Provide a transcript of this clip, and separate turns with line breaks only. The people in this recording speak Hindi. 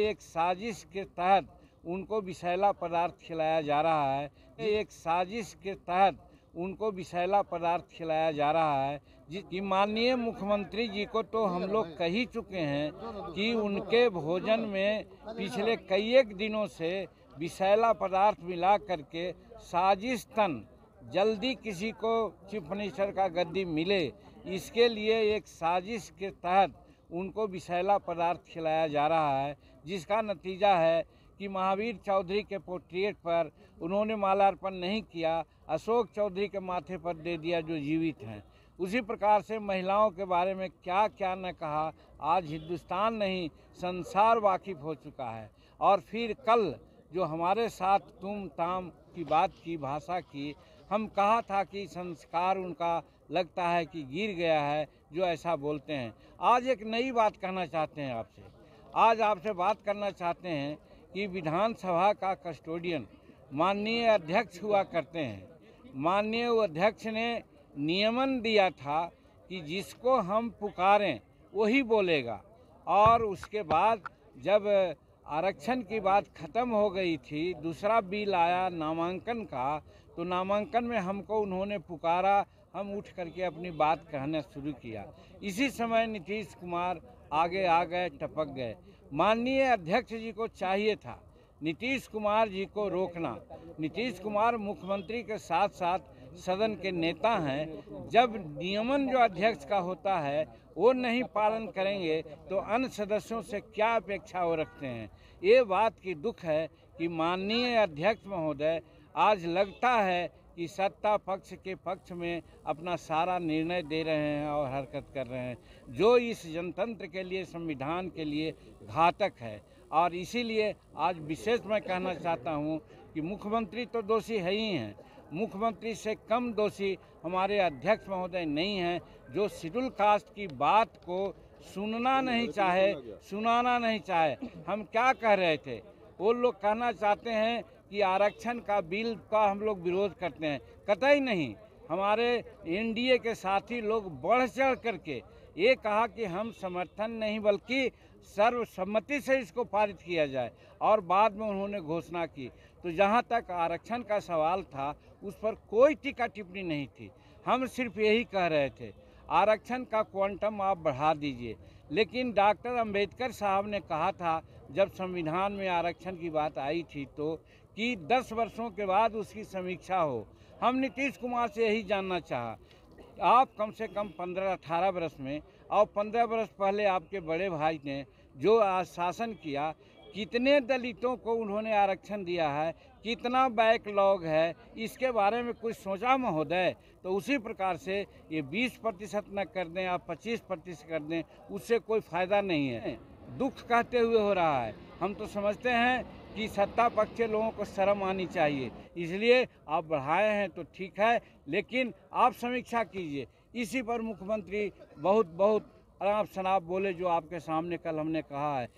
एक साजिश के तहत उनको विषैला पदार्थ खिलाया जा रहा है। एक साजिश के तहत उनको विषैला पदार्थ खिलाया जा रहा है कि माननीय मुख्यमंत्री जी को तो हम लोग कह ही चुके हैं कि उनके भोजन में पिछले कई एक दिनों से विषैला पदार्थ मिला करके साजिशतन जल्दी किसी को चीफ मिनिस्टर का गद्दी मिले, इसके लिए एक साजिश के तहत उनको विषैला पदार्थ खिलाया जा रहा है, जिसका नतीजा है कि महावीर चौधरी के पोर्ट्रेट पर उन्होंने माल्यार्पण नहीं किया, अशोक चौधरी के माथे पर दे दिया जो जीवित हैं। उसी प्रकार से महिलाओं के बारे में क्या क्या न कहा, आज हिंदुस्तान नहीं संसार वाकिफ हो चुका है। और फिर कल जो हमारे साथ तुम ताम की बात की, भाषा की, हम कहा था कि संस्कार उनका लगता है कि गिर गया है जो ऐसा बोलते हैं। आज एक नई बात कहना चाहते हैं आपसे, आज आपसे बात करना चाहते हैं कि विधानसभा का कस्टोडियन माननीय अध्यक्ष हुआ करते हैं। माननीय अध्यक्ष ने नियमन दिया था कि जिसको हम पुकारें वही बोलेगा, और उसके बाद जब आरक्षण की बात खत्म हो गई थी, दूसरा बिल आया नामांकन का, तो नामांकन में हमको उन्होंने पुकारा, हम उठ करके अपनी बात कहना शुरू किया। इसी समय नीतीश कुमार आगे आ गए, टपक गए। माननीय अध्यक्ष जी को चाहिए था नीतीश कुमार जी को रोकना। नीतीश कुमार मुख्यमंत्री के साथ साथ सदन के नेता हैं। जब नियमन जो अध्यक्ष का होता है वो नहीं पालन करेंगे तो अन्य सदस्यों से क्या अपेक्षा वो रखते हैं। ये बात की दुख है कि माननीय अध्यक्ष महोदय आज लगता है कि सत्ता पक्ष के पक्ष में अपना सारा निर्णय दे रहे हैं और हरकत कर रहे हैं, जो इस जनतंत्र के लिए, संविधान के लिए घातक है। और इसीलिए आज विशेष मैं कहना चाहता हूं कि मुख्यमंत्री तो दोषी है ही हैं, मुख्यमंत्री से कम दोषी हमारे अध्यक्ष महोदय नहीं हैं, जो शेड्यूल कास्ट की बात को सुनना नहीं चाहे, सुनाना नहीं चाहे। हम क्या कह रहे थे, वो लोग कहना चाहते हैं कि आरक्षण का बिल का हम लोग विरोध करते हैं। कतई नहीं, हमारे एनडीए के साथी लोग बढ़ चढ़ करके ये कहा कि हम समर्थन नहीं बल्कि सर्वसम्मति से इसको पारित किया जाए, और बाद में उन्होंने घोषणा की। तो जहाँ तक आरक्षण का सवाल था उस पर कोई टीका टिप्पणी नहीं थी। हम सिर्फ यही कह रहे थे आरक्षण का क्वांटम आप बढ़ा दीजिए। लेकिन डॉक्टर अंबेडकर साहब ने कहा था जब संविधान में आरक्षण की बात आई थी तो कि 10 वर्षों के बाद उसकी समीक्षा हो। हम नीतीश कुमार से यही जानना चाहा, आप कम से कम 15-18 वर्ष में, और 15 वर्ष पहले आपके बड़े भाई ने जो शासन किया, कितने दलितों को उन्होंने आरक्षण दिया है, कितना बैकलॉग है, इसके बारे में कुछ सोचा महोदय? तो उसी प्रकार से ये 20% न कर दें, आप 25% कर दें, उससे कोई फ़ायदा नहीं है। दुख कहते हुए हो रहा है। हम तो समझते हैं कि सत्ता पक्ष के लोगों को शर्म आनी चाहिए, इसलिए आप बढ़ाए हैं तो ठीक है, लेकिन आप समीक्षा कीजिए। इसी पर मुख्यमंत्री बहुत अनाप शनाप बोले, जो आपके सामने कल हमने कहा है।